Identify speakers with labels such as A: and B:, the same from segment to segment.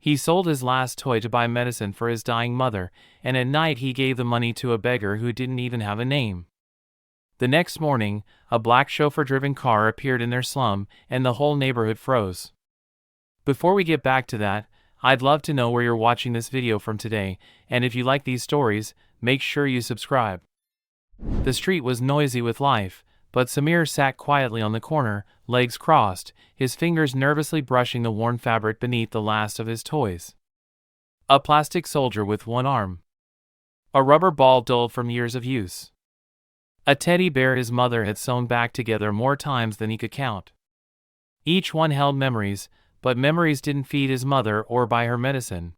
A: He sold his last toy to buy medicine for his dying mother, and at night he gave the money to a beggar who didn't even have a name. The next morning, a black chauffeur-driven car appeared in their slum, and the whole neighborhood froze. Before we get back to that, I'd love to know where you're watching this video from today, and if you like these stories, make sure you subscribe. The street was noisy with life, but Samir sat quietly on the corner, legs crossed, his fingers nervously brushing the worn fabric beneath the last of his toys. A plastic soldier with one arm. A rubber ball dulled from years of use. A teddy bear his mother had sewn back together more times than he could count. Each one held memories, but memories didn't feed his mother or buy her medicine.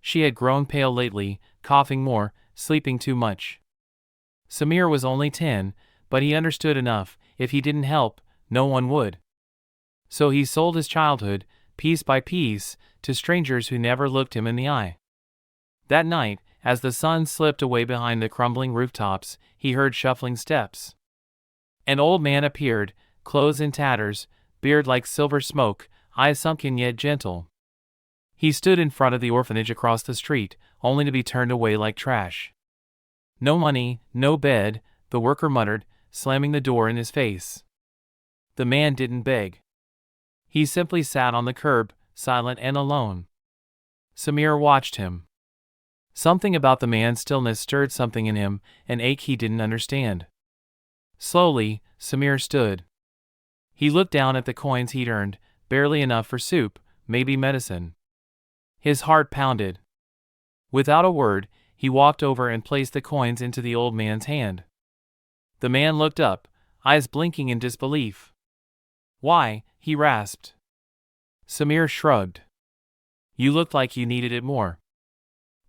A: She had grown pale lately, coughing more, sleeping too much. Samir was only 10, but he understood enough. If he didn't help, no one would. So he sold his childhood, piece by piece, to strangers who never looked him in the eye. That night, as the sun slipped away behind the crumbling rooftops, he heard shuffling steps. An old man appeared, clothes in tatters, beard like silver smoke, eyes sunken yet gentle. He stood in front of the orphanage across the street, only to be turned away like trash. No money, no bed, the worker muttered, slamming the door in his face. The man didn't beg. He simply sat on the curb, silent and alone. Samir watched him. Something about the man's stillness stirred something in him, an ache he didn't understand. Slowly, Samir stood. He looked down at the coins he'd earned, barely enough for soup, maybe medicine. His heart pounded. Without a word, he walked over and placed the coins into the old man's hand. The man looked up, eyes blinking in disbelief. "Why?" he rasped. Samir shrugged. "You looked like you needed it more."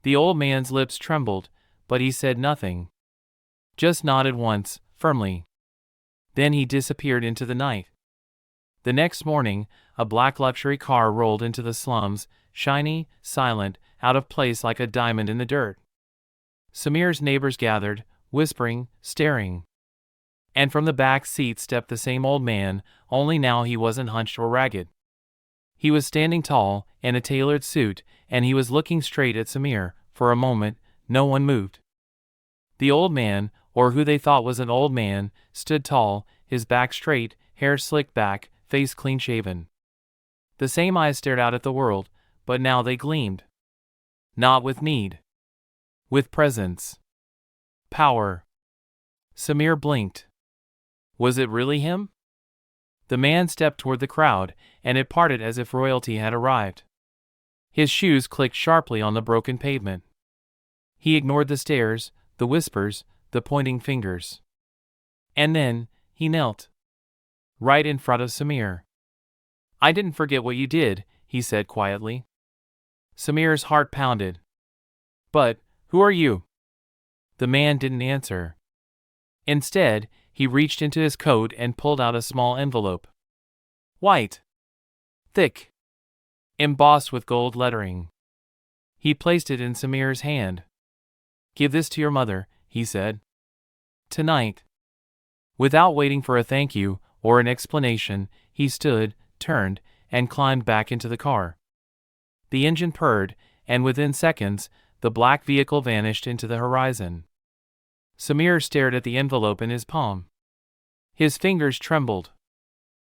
A: The old man's lips trembled, but he said nothing. Just nodded once, firmly. Then he disappeared into the night. The next morning, a black luxury car rolled into the slums, shiny, silent, out of place like a diamond in the dirt. Samir's neighbors gathered, whispering, staring. And from the back seat stepped the same old man, only now he wasn't hunched or ragged. He was standing tall, in a tailored suit, and he was looking straight at Samir. For a moment, no one moved. The old man, or who they thought was an old man, stood tall, his back straight, hair slicked back, face clean-shaven. The same eyes stared out at the world, but now they gleamed. Not with need. With presence. Power. Samir blinked. Was it really him? The man stepped toward the crowd, and it parted as if royalty had arrived. His shoes clicked sharply on the broken pavement. He ignored the stares, the whispers, the pointing fingers. And then, he knelt. Right in front of Samir. "I didn't forget what you did," he said quietly. Samir's heart pounded. "But, who are you?" The man didn't answer. Instead, he reached into his coat and pulled out a small envelope. White. Thick. Embossed with gold lettering. He placed it in Samir's hand. "Give this to your mother," he said. "Tonight." Without waiting for a thank you or an explanation, he stood, turned, and climbed back into the car. The engine purred, and within seconds, the black vehicle vanished into the horizon. Samir stared at the envelope in his palm. His fingers trembled.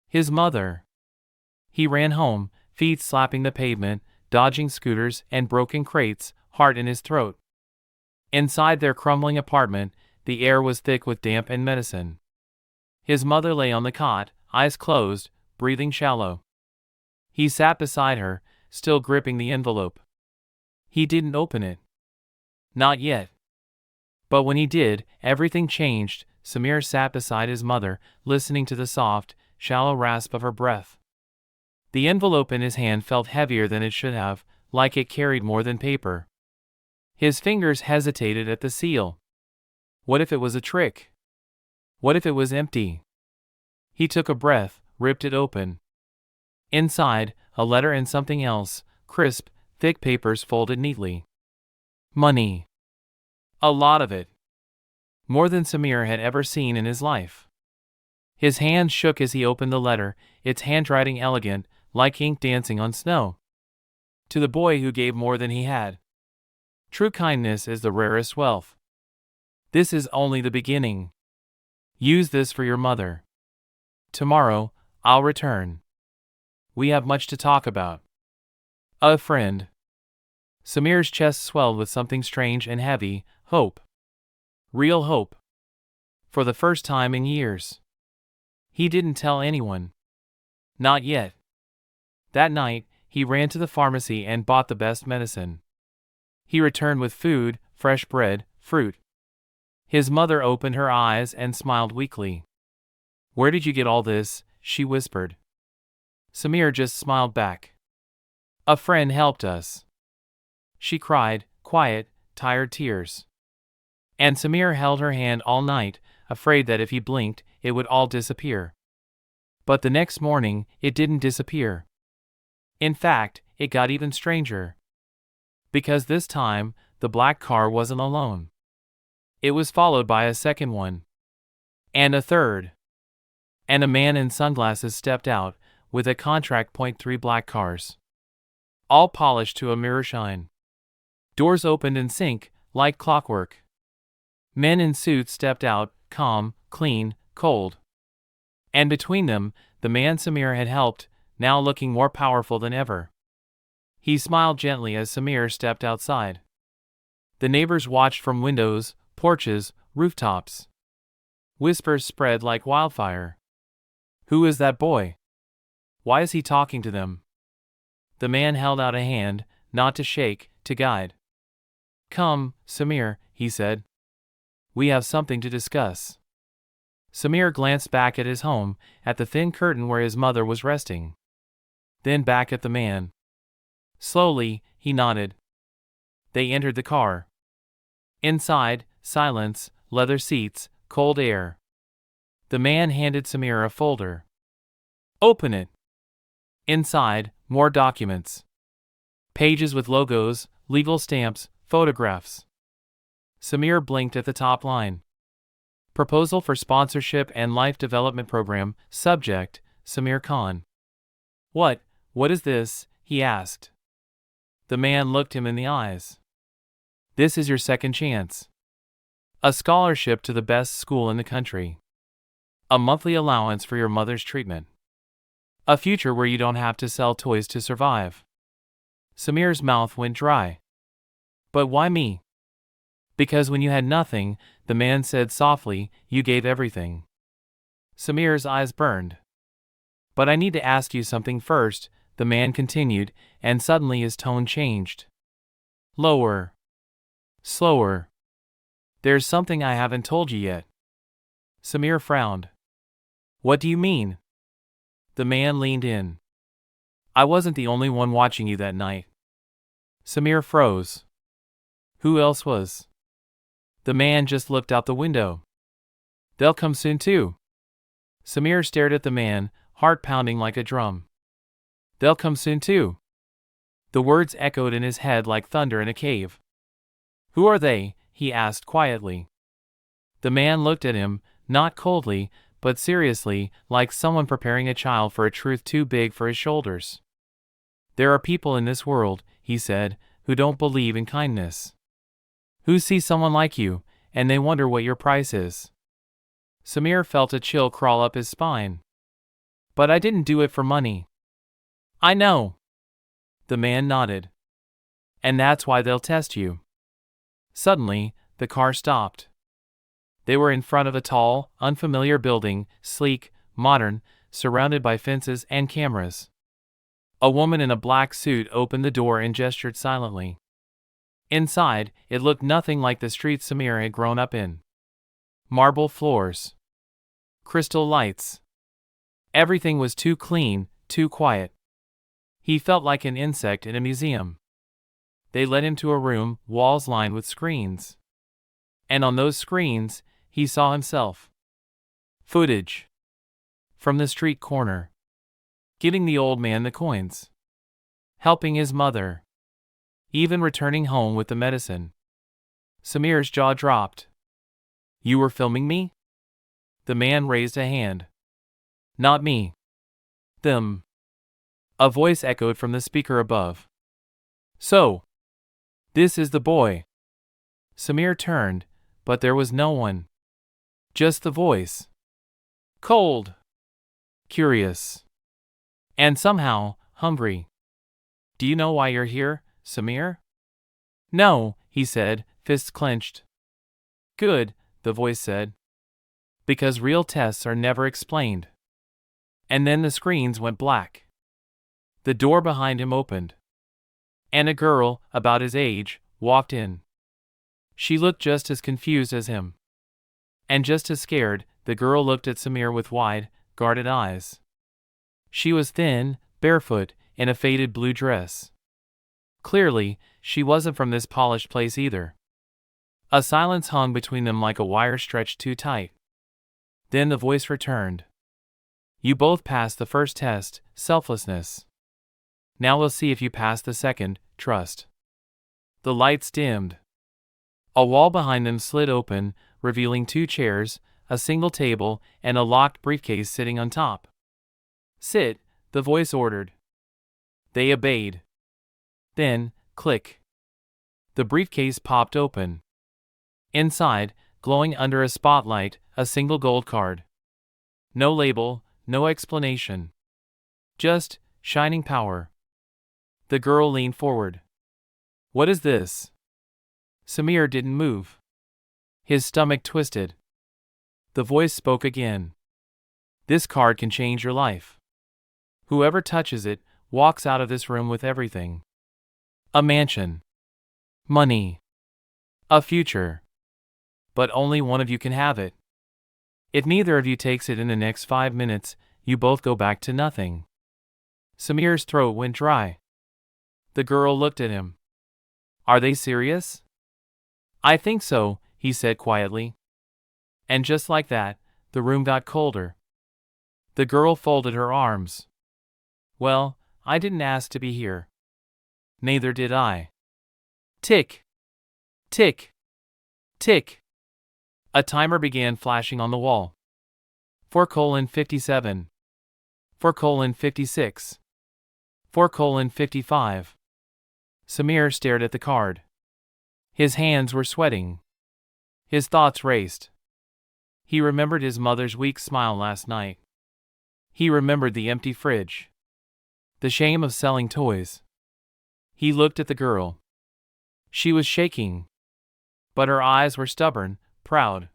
A: His mother. He ran home, feet slapping the pavement, dodging scooters and broken crates, heart in his throat. Inside their crumbling apartment, the air was thick with damp and medicine. His mother lay on the cot, eyes closed, breathing shallow. He sat beside her, still gripping the envelope. He didn't open it. Not yet. But when he did, everything changed. Samir sat beside his mother, listening to the soft, shallow rasp of her breath. The envelope in his hand felt heavier than it should have, like it carried more than paper. His fingers hesitated at the seal. What if it was a trick? What if it was empty? He took a breath, ripped it open. Inside, a letter and something else, crisp, thick papers folded neatly. Money. A lot of it. More than Samir had ever seen in his life. His hand shook as he opened the letter, its handwriting elegant, like ink dancing on snow. to the boy who gave more than he had. True kindness is the rarest wealth. This is only the beginning. Use this for your mother. Tomorrow, I'll return. We have much to talk about. A friend. Samir's chest swelled with something strange and heavy, hope. Real hope. For the first time in years. He didn't tell anyone. Not yet. That night, he ran to the pharmacy and bought the best medicine. He returned with food, fresh bread, fruit. His mother opened her eyes and smiled weakly. "Where did you get all this?" she whispered. Samir just smiled back. "A friend helped us." She cried, quiet, tired tears. And Samir held her hand all night, afraid that if he blinked, it would all disappear. But the next morning, it didn't disappear. In fact, it got even stranger. Because this time, the black car wasn't alone. It was followed by a second one. And a third. And a man in sunglasses stepped out, with a contract .3 black cars. All polished to a mirror shine. Doors opened in sync, like clockwork. Men in suits stepped out, calm, clean, cold. And between them, the man Samir had helped, now looking more powerful than ever. He smiled gently as Samir stepped outside. The neighbors watched from windows, porches, rooftops. Whispers spread like wildfire. Who is that boy? Why is he talking to them? The man held out a hand, not to shake, to guide. Come, Samir, he said. We have something to discuss. Samir glanced back at his home, at the thin curtain where his mother was resting. Then back at the man. Slowly, he nodded. They entered the car. Inside, silence, leather seats, cold air. The man handed Samir a folder. Open it. Inside, more documents. Pages with logos, legal stamps, photographs. Samir blinked at the top line. Proposal for sponsorship and life development program, subject, Samir Khan. What is this? He asked. The man looked him in the eyes. This is your second chance. A scholarship to the best school in the country. A monthly allowance for your mother's treatment. A future where you don't have to sell toys to survive. Samir's mouth went dry. But why me? Because when you had nothing, the man said softly, you gave everything. Samir's eyes burned. But I need to ask you something first, the man continued, and suddenly his tone changed. Lower. Slower. There's something I haven't told you yet. Samir frowned. What do you mean? The man leaned in. I wasn't the only one watching you that night. Samir froze. Who else was? The man just looked out the window. They'll come soon too. Samir stared at the man, heart pounding like a drum. They'll come soon too. The words echoed in his head like thunder in a cave. Who are they? He asked quietly. The man looked at him, not coldly, but seriously, like someone preparing a child for a truth too big for his shoulders. There are people in this world, he said, who don't believe in kindness. Who see someone like you, and they wonder what your price is. Samir felt a chill crawl up his spine. But I didn't do it for money. I know. The man nodded. And that's why they'll test you. Suddenly, the car stopped. They were in front of a tall, unfamiliar building, sleek, modern, surrounded by fences and cameras. A woman in a black suit opened the door and gestured silently. Inside, it looked nothing like the streets Samir had grown up in. Marble floors. Crystal lights. Everything was too clean, too quiet. He felt like an insect in a museum. They led him to a room, walls lined with screens. And on those screens, he saw himself. Footage. From the street corner. Giving the old man the coins. Helping his mother. Even returning home with the medicine. Samir's jaw dropped. You were filming me? The man raised a hand. Not me. Them. A voice echoed from the speaker above. So, this is the boy. Samir turned, but there was no one. Just the voice. Cold. Curious. And somehow, hungry. Do you know why you're here, Samir? No, he said, fists clenched. Good, the voice said. Because real tests are never explained. And then the screens went black. The door behind him opened. And a girl, about his age, walked in. She looked just as confused as him. And just as scared, the girl looked at Samir with wide, guarded eyes. She was thin, barefoot, in a faded blue dress. Clearly, she wasn't from this polished place either. A silence hung between them like a wire stretched too tight. Then the voice returned. You both passed the first test, selflessness. Now we'll see if you pass the second, trust. The lights dimmed. A wall behind them slid open, revealing 2 chairs, a single table, and a locked briefcase sitting on top. Sit, the voice ordered. They obeyed. Then, click. The briefcase popped open. Inside, glowing under a spotlight, a single gold card. No label, no explanation. Just shining power. The girl leaned forward. What is this? Samir didn't move. His stomach twisted. The voice spoke again. This card can change your life. Whoever touches it walks out of this room with everything. A mansion. Money. A future. But only one of you can have it. If neither of you takes it in the next 5 minutes, you both go back to nothing. Samir's throat went dry. The girl looked at him. Are they serious? I think so, he said quietly. And just like that, the room got colder. The girl folded her arms. Well, I didn't ask to be here. Neither did I. Tick. Tick. Tick. A timer began flashing on the wall. 4:57. 4:56. 4:55. Samir stared at the card. His hands were sweating. His thoughts raced. He remembered his mother's weak smile last night. He remembered the empty fridge. The shame of selling toys. He looked at the girl. She was shaking. But her eyes were stubborn, proud.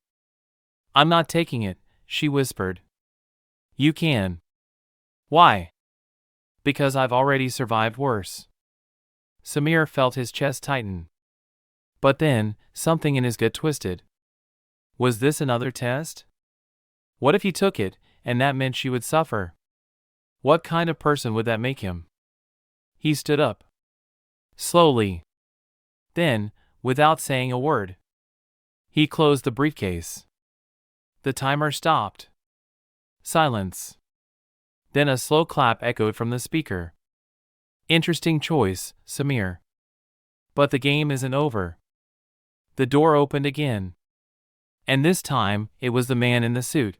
A: I'm not taking it, she whispered. You can. Why? Because I've already survived worse. Samir felt his chest tighten. But then, something in his gut twisted. Was this another test? What if he took it, and that meant she would suffer? What kind of person would that make him? He stood up. Slowly. Then, without saying a word, he closed the briefcase. The timer stopped. Silence. Then a slow clap echoed from the speaker. Interesting choice, Samir. But the game isn't over. The door opened again. And this time, it was the man in the suit.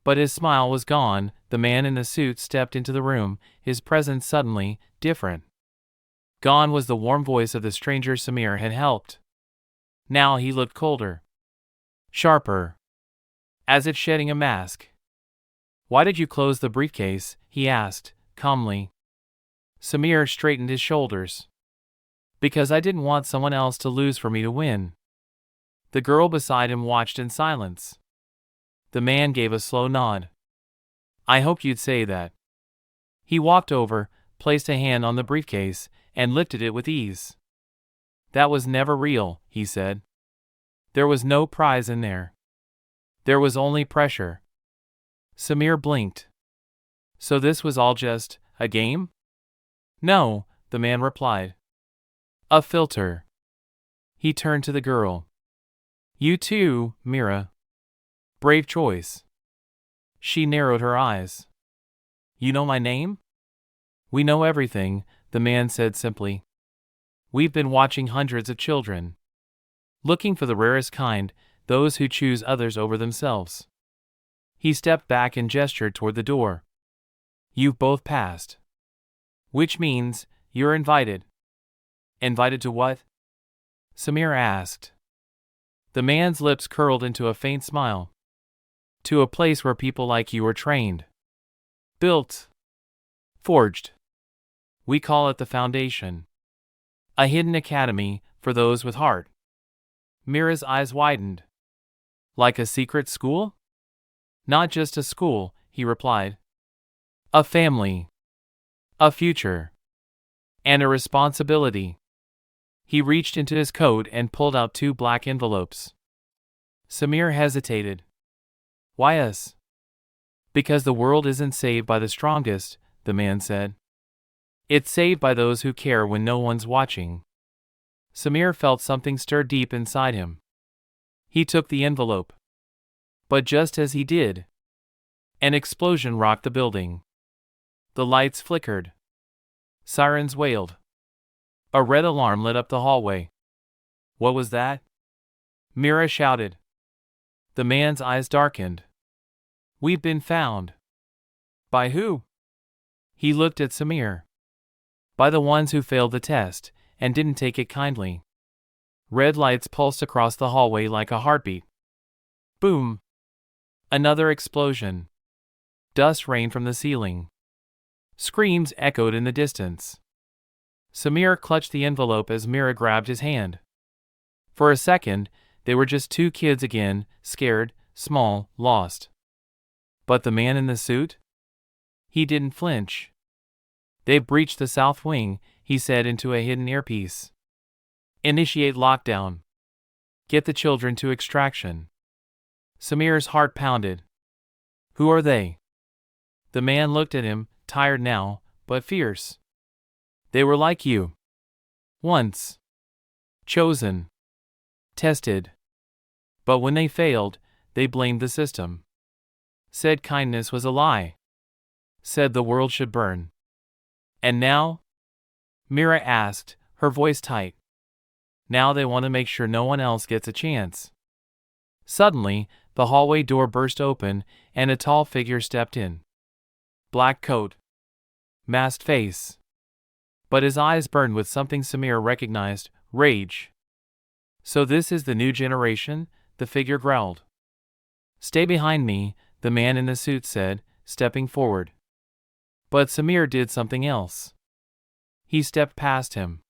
A: But his smile was gone. The man in the suit stepped into the room, his presence suddenly different. Gone was the warm voice of the stranger Samir had helped. Now he looked colder. Sharper. As if shedding a mask. Why did you close the briefcase? He asked, calmly. Samir straightened his shoulders. Because I didn't want someone else to lose for me to win. The girl beside him watched in silence. The man gave a slow nod. I hoped you'd say that. He walked over, placed a hand on the briefcase, and lifted it with ease. That was never real, he said. There was no prize in there. There was only pressure. Samir blinked. So this was all just a game? No, the man replied. A filter. He turned to the girl. You too, Mira. Brave choice. She narrowed her eyes. You know my name? We know everything, the man said simply. We've been watching hundreds of children. Looking for the rarest kind, those who choose others over themselves. He stepped back and gestured toward the door. You've both passed. Which means, you're invited. Invited to what? Samir asked. The man's lips curled into a faint smile. To a place where people like you are trained. Built. Forged. We call it the Foundation. A hidden academy for those with heart. Mira's eyes widened. Like a secret school? Not just a school, he replied. A family. A future. And a responsibility. He reached into his coat and pulled out 2 black envelopes. Samir hesitated. Why us? Because the world isn't saved by the strongest, the man said. It's saved by those who care when no one's watching. Samir felt something stir deep inside him. He took the envelope. But just as he did, an explosion rocked the building. The lights flickered. Sirens wailed. A red alarm lit up the hallway. What was that? Mira shouted. The man's eyes darkened. We've been found. By who? He looked at Samir. By the ones who failed the test and didn't take it kindly. Red lights pulsed across the hallway like a heartbeat. Boom! Another explosion. Dust rained from the ceiling. Screams echoed in the distance. Samir clutched the envelope as Mira grabbed his hand. For a second, they were just 2 kids again, scared, small, lost. But the man in the suit? He didn't flinch. They've breached the south wing, he said into a hidden earpiece. Initiate lockdown. Get the children to extraction. Samir's heart pounded. Who are they? The man looked at him, tired now, but fierce. They were like you. Once. Chosen. Tested. But when they failed, they blamed the system. Said kindness was a lie. Said the world should burn. And now? Mira asked, her voice tight. Now they want to make sure no one else gets a chance. Suddenly, the hallway door burst open, and a tall figure stepped in. Black coat. Masked face. But his eyes burned with something Samir recognized, rage. So this is the new generation, the figure growled. Stay behind me, the man in the suit said, stepping forward. But Samir did something else. He stepped past him.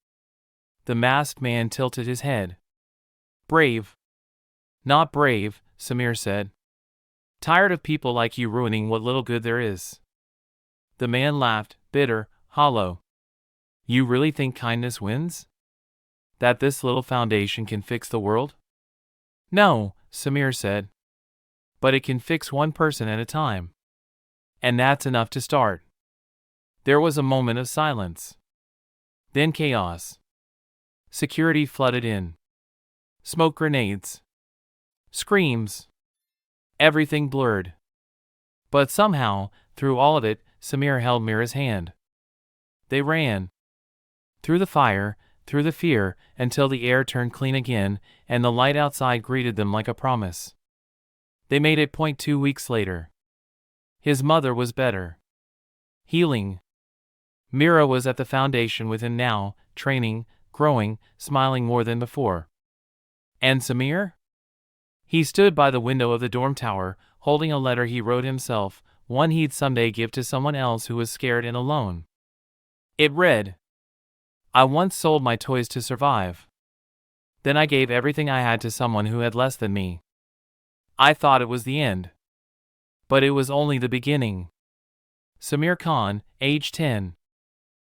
A: The masked man tilted his head. Brave. Not brave, Samir said. Tired of people like you ruining what little good there is. The man laughed, bitter, hollow. You really think kindness wins? That this little foundation can fix the world? No, Samir said. But it can fix one person at a time. And that's enough to start. There was a moment of silence. Then chaos. Security flooded in. Smoke grenades. Screams. Everything blurred. But somehow, through all of it, Samir held Mira's hand. They ran. Through the fire, through the fear, until the air turned clean again, and the light outside greeted them like a promise. They made it 2 weeks later. His mother was better. Healing. Mira was at the foundation with him now, training, growing, smiling more than before. And Samir? He stood by the window of the dorm tower, holding a letter he wrote himself, one he'd someday give to someone else who was scared and alone. It read, I once sold my toys to survive. Then I gave everything I had to someone who had less than me. I thought it was the end. But it was only the beginning. Samir Khan, age 10.